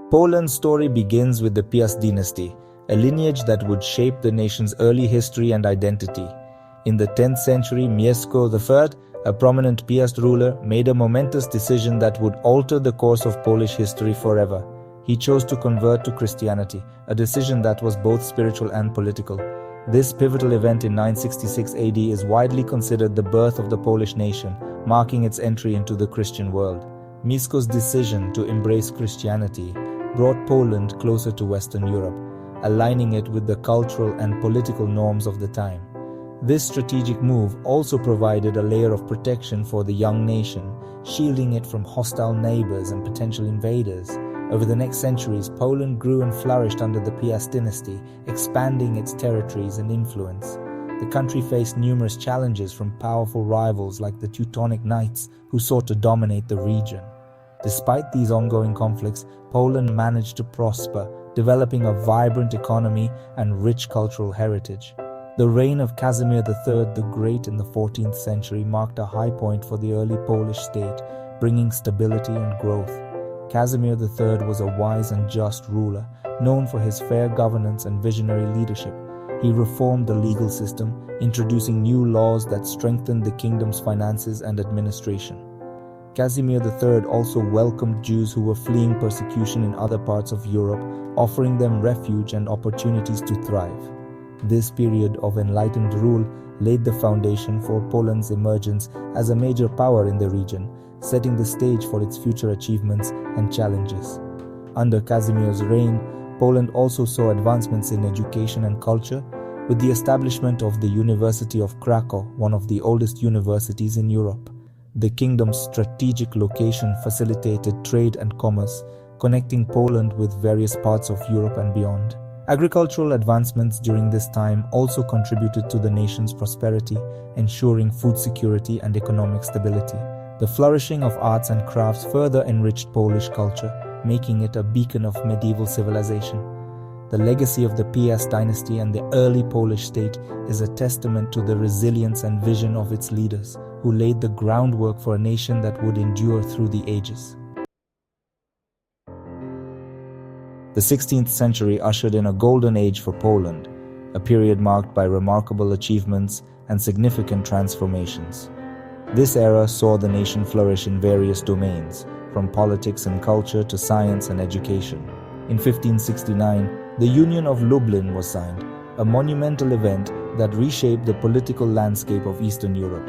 Poland's story begins with the Piast Dynasty, a lineage that would shape the nation's early history and identity. In the 10th century, Mieszko III, a prominent Piast ruler, made a momentous decision that would alter the course of Polish history forever. He chose to convert to Christianity, a decision that was both spiritual and political. This pivotal event in 966 AD is widely considered the birth of the Polish nation, marking its entry into the Christian world. Mieszko's decision to embrace Christianity brought Poland closer to Western Europe, aligning it with the cultural and political norms of the time. This strategic move also provided a layer of protection for the young nation, shielding it from hostile neighbors and potential invaders. Over the next centuries, Poland grew and flourished under the Piast Dynasty, expanding its territories and influence. The country faced numerous challenges from powerful rivals like the Teutonic Knights, who sought to dominate the region. Despite these ongoing conflicts, Poland managed to prosper, developing a vibrant economy and rich cultural heritage. The reign of Casimir III the Great in the 14th century marked a high point for the early Polish state, bringing stability and growth. Casimir III was a wise and just ruler, known for his fair governance and visionary leadership. He reformed the legal system, introducing new laws that strengthened the kingdom's finances and administration. Casimir III also welcomed Jews who were fleeing persecution in other parts of Europe, offering them refuge and opportunities to thrive. This period of enlightened rule laid the foundation for Poland's emergence as a major power in the region, setting the stage for its future achievements and challenges. Under Casimir's reign, Poland also saw advancements in education and culture, with the establishment of the University of Krakow, one of the oldest universities in Europe. The kingdom's strategic location facilitated trade and commerce, connecting Poland with various parts of Europe and beyond. Agricultural advancements during this time also contributed to the nation's prosperity, ensuring food security and economic stability. The flourishing of arts and crafts further enriched Polish culture, making it a beacon of medieval civilization. The legacy of the Piast Dynasty and the early Polish state is a testament to the resilience and vision of its leaders, who laid the groundwork for a nation that would endure through the ages. The 16th century ushered in a golden age for Poland, a period marked by remarkable achievements and significant transformations. This era saw the nation flourish in various domains, from politics and culture to science and education. In 1569, the Union of Lublin was signed, a monumental event that reshaped the political landscape of Eastern Europe.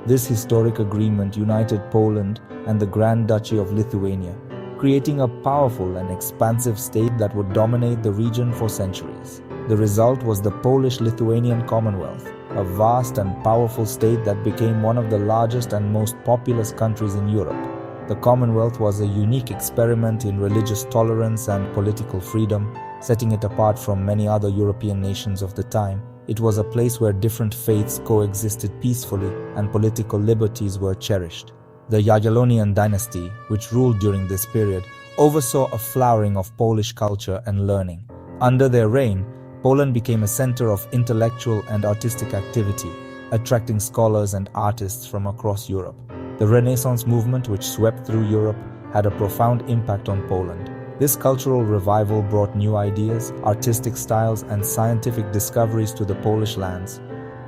This historic agreement united Poland and the Grand Duchy of Lithuania, creating a powerful and expansive state that would dominate the region for centuries. The result was the Polish-Lithuanian Commonwealth, a vast and powerful state that became one of the largest and most populous countries in Europe. The Commonwealth was a unique experiment in religious tolerance and political freedom, setting it apart from many other European nations of the time. It was a place where different faiths coexisted peacefully and political liberties were cherished. The Jagiellonian dynasty, which ruled during this period, oversaw a flowering of Polish culture and learning. Under their reign, Poland became a center of intellectual and artistic activity, attracting scholars and artists from across Europe. The Renaissance movement, which swept through Europe, had a profound impact on Poland. This cultural revival brought new ideas, artistic styles, and scientific discoveries to the Polish lands.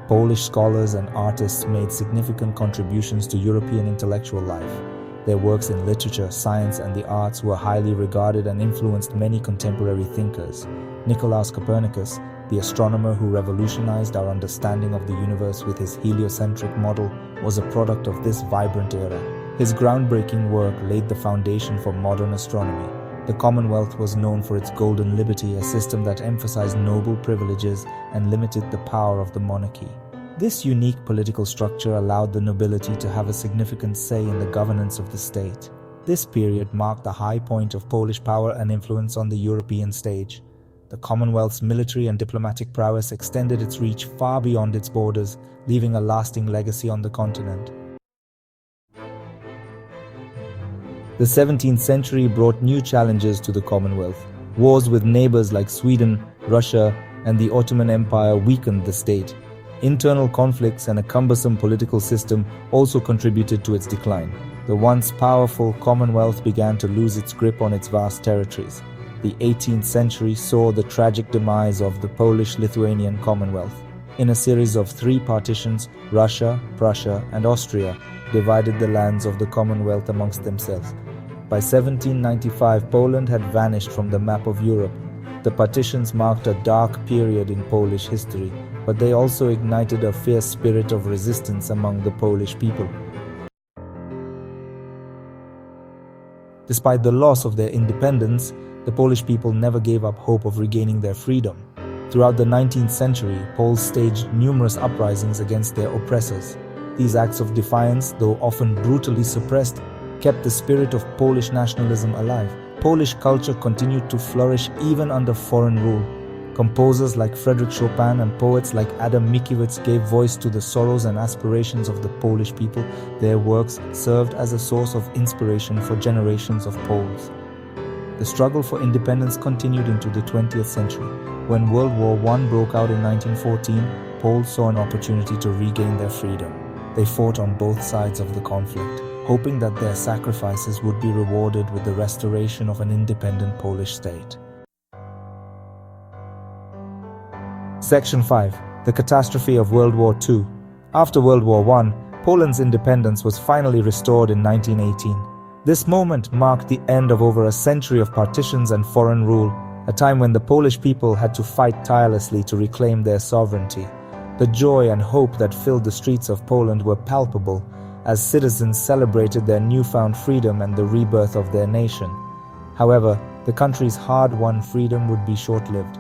Polish scholars and artists made significant contributions to European intellectual life. Their works in literature, science, and the arts were highly regarded and influenced many contemporary thinkers. Nicolaus Copernicus, the astronomer who revolutionized our understanding of the universe with his heliocentric model, was a product of this vibrant era. His groundbreaking work laid the foundation for modern astronomy. The Commonwealth was known for its golden liberty, a system that emphasized noble privileges and limited the power of the monarchy. This unique political structure allowed the nobility to have a significant say in the governance of the state. This period marked the high point of Polish power and influence on the European stage. The Commonwealth's military and diplomatic prowess extended its reach far beyond its borders, leaving a lasting legacy on the continent. The 17th century brought new challenges to the Commonwealth. Wars with neighbors like Sweden, Russia, and the Ottoman Empire weakened the state. Internal conflicts and a cumbersome political system also contributed to its decline. The once powerful Commonwealth began to lose its grip on its vast territories. the 18th century saw the tragic demise of the Polish-Lithuanian Commonwealth. In a series of 3 partitions, Russia, Prussia, and Austria divided the lands of the Commonwealth amongst themselves. By 1795, Poland had vanished from the map of Europe. The partitions marked a dark period in Polish history, but they also ignited a fierce spirit of resistance among the Polish people. Despite the loss of their independence, the Polish people never gave up hope of regaining their freedom. Throughout the 19th century, Poles staged numerous uprisings against their oppressors. These acts of defiance, though often brutally suppressed, kept the spirit of Polish nationalism alive. Polish culture continued to flourish even under foreign rule. Composers like Frederick Chopin and poets like Adam Mickiewicz gave voice to the sorrows and aspirations of the Polish people. Their works served as a source of inspiration for generations of Poles. The struggle for independence continued into the 20th century. When World War I broke out in 1914, Poles saw an opportunity to regain their freedom. They fought on both sides of the conflict, hoping that their sacrifices would be rewarded with the restoration of an independent Polish state. Section 5. The Catastrophe of World War II. After World War I, Poland's independence was finally restored in 1918. This moment marked the end of over a century of partitions and foreign rule, a time when the Polish people had to fight tirelessly to reclaim their sovereignty. The joy and hope that filled the streets of Poland were palpable as citizens celebrated their newfound freedom and the rebirth of their nation. However, the country's hard-won freedom would be short-lived.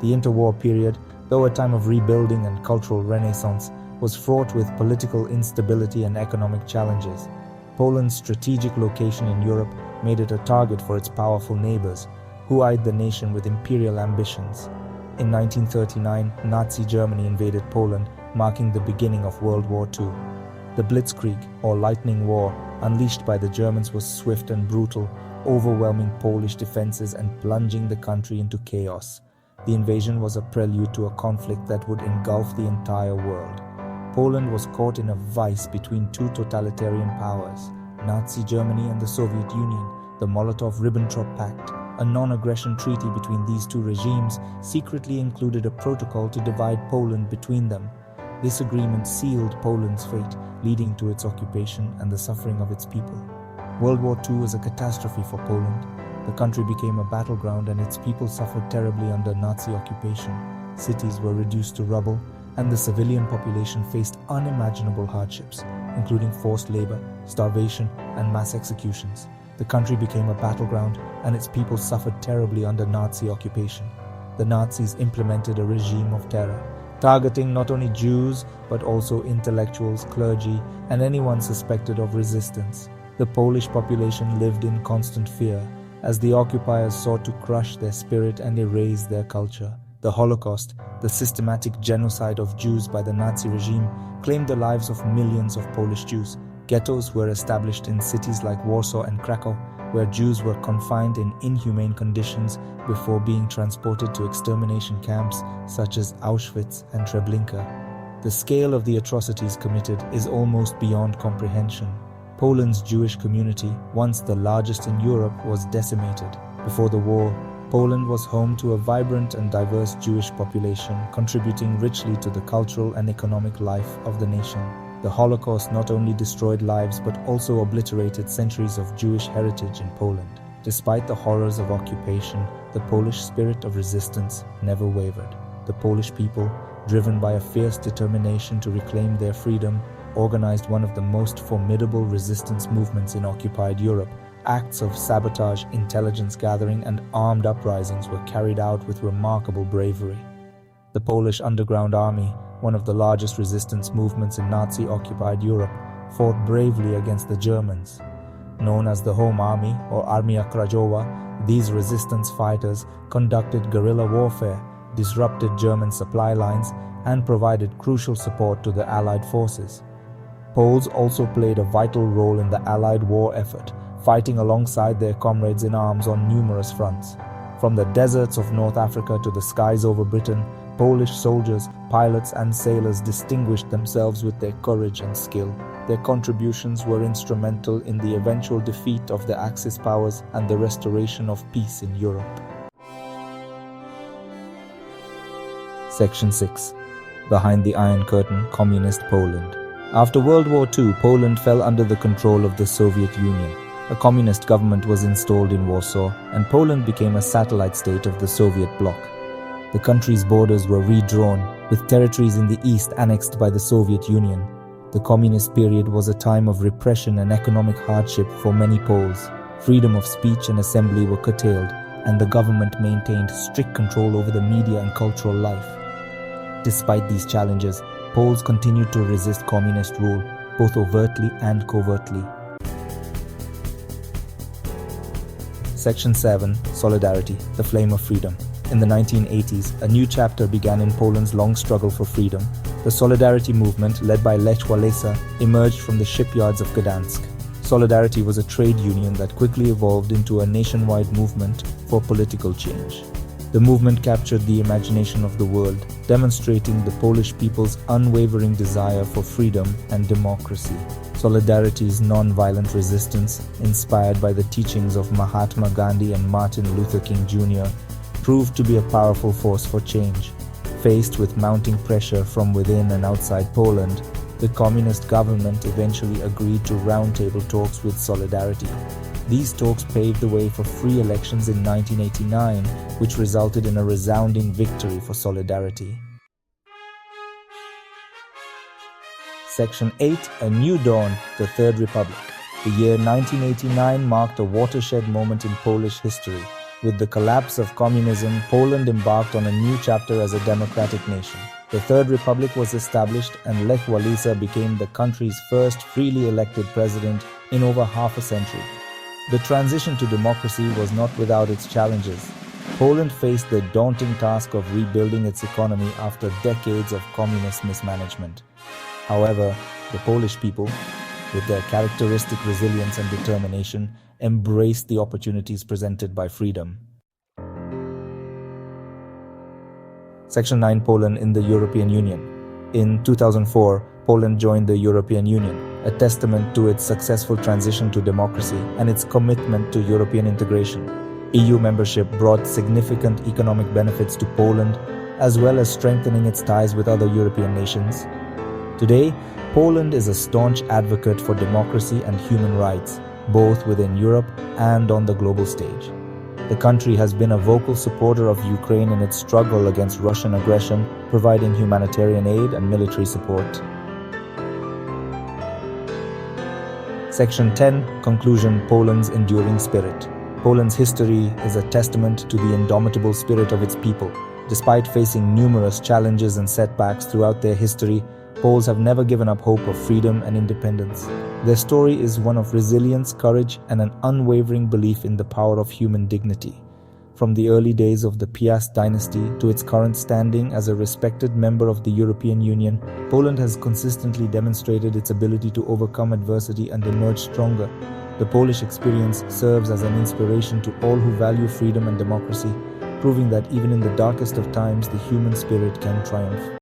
The interwar period, though a time of rebuilding and cultural renaissance, was fraught with political instability and economic challenges. Poland's strategic location in Europe made it a target for its powerful neighbors, who eyed the nation with imperial ambitions. In 1939, Nazi Germany invaded Poland, marking the beginning of World War II. The Blitzkrieg, or Lightning War, unleashed by the Germans was swift and brutal, overwhelming Polish defenses and plunging the country into chaos. The invasion was a prelude to a conflict that would engulf the entire world. Poland was caught in a vice between 2 totalitarian powers, Nazi Germany and the Soviet Union. The Molotov-Ribbentrop Pact, a non-aggression treaty between these 2 regimes, secretly included a protocol to divide Poland between them. This agreement sealed Poland's fate, leading to its occupation and the suffering of its people. World War II was a catastrophe for Poland. The country became a battleground and its people suffered terribly under Nazi occupation. Cities were reduced to rubble, and the civilian population faced unimaginable hardships, including forced labor, starvation, and mass executions. The country became a battleground, and its people suffered terribly under Nazi occupation. The Nazis implemented a regime of terror, targeting not only Jews but also intellectuals, clergy, and anyone suspected of resistance. The Polish population lived in constant fear as the occupiers sought to crush their spirit and erase their culture. The Holocaust, the systematic genocide of Jews by the Nazi regime, claimed the lives of millions of Polish Jews. Ghettos were established in cities like Warsaw and Krakow, where Jews were confined in inhumane conditions before being transported to extermination camps such as Auschwitz and Treblinka. The scale of the atrocities committed is almost beyond comprehension. Poland's Jewish community, once the largest in Europe, was decimated. Before the war, Poland was home to a vibrant and diverse Jewish population, contributing richly to the cultural and economic life of the nation. The Holocaust not only destroyed lives but also obliterated centuries of Jewish heritage in Poland. Despite the horrors of occupation, the Polish spirit of resistance never wavered. The Polish people, driven by a fierce determination to reclaim their freedom, organized one of the most formidable resistance movements in occupied Europe. Acts of sabotage, intelligence gathering, and armed uprisings were carried out with remarkable bravery. The Polish Underground Army, one of the largest resistance movements in Nazi-occupied Europe, fought bravely against the Germans. Known as the Home Army or Armia Krajowa, these resistance fighters conducted guerrilla warfare, disrupted German supply lines, and provided crucial support to the Allied forces. Poles also played a vital role in the Allied war effort, fighting alongside their comrades in arms on numerous fronts. From the deserts of North Africa to the skies over Britain, Polish soldiers, pilots, and sailors distinguished themselves with their courage and skill. Their contributions were instrumental in the eventual defeat of the Axis powers and the restoration of peace in Europe. Section 6. Behind the Iron Curtain, Communist Poland. After World War II, Poland fell under the control of the Soviet Union. A communist government was installed in Warsaw, and Poland became a satellite state of the Soviet bloc. The country's borders were redrawn, with territories in the east annexed by the Soviet Union. The communist period was a time of repression and economic hardship for many Poles. Freedom of speech and assembly were curtailed, and the government maintained strict control over the media and cultural life. Despite these challenges, Poles continued to resist communist rule, both overtly and covertly. Section 7. Solidarity, the Flame of Freedom. In the 1980s, a new chapter began in Poland's long struggle for freedom. The Solidarity movement, led by Lech Walesa, emerged from the shipyards of Gdansk. Solidarity was a trade union that quickly evolved into a nationwide movement for political change. The movement captured the imagination of the world, demonstrating the Polish people's unwavering desire for freedom and democracy. Solidarity's non-violent resistance, inspired by the teachings of Mahatma Gandhi and Martin Luther King Jr., proved to be a powerful force for change. Faced with mounting pressure from within and outside Poland, the communist government eventually agreed to roundtable talks with Solidarity. These talks paved the way for free elections in 1989, which resulted in a resounding victory for Solidarity. Section 8. A New Dawn, the Third Republic. The year 1989 marked a watershed moment in Polish history. With the collapse of communism, Poland embarked on a new chapter as a democratic nation. The Third Republic was established, and Lech Walesa became the country's first freely elected president in over half a century. The transition to democracy was not without its challenges. Poland faced the daunting task of rebuilding its economy after decades of communist mismanagement. However, the Polish people, with their characteristic resilience and determination, embraced the opportunities presented by freedom. Section 9. Poland in the European Union. In 2004, Poland joined the European Union, a testament to its successful transition to democracy and its commitment to European integration. EU membership brought significant economic benefits to Poland, as well as strengthening its ties with other European nations. Today, Poland is a staunch advocate for democracy and human rights, both within Europe and on the global stage. The country has been a vocal supporter of Ukraine in its struggle against Russian aggression, providing humanitarian aid and military support. Section 10. Conclusion. Poland's enduring spirit. Poland's history is a testament to the indomitable spirit of its people. Despite facing numerous challenges and setbacks throughout their history, Poles have never given up hope of freedom and independence. Their story is one of resilience, courage, and an unwavering belief in the power of human dignity. From the early days of the Piast Dynasty to its current standing as a respected member of the European Union, Poland has consistently demonstrated its ability to overcome adversity and emerge stronger. The Polish experience serves as an inspiration to all who value freedom and democracy, proving that even in the darkest of times, the human spirit can triumph.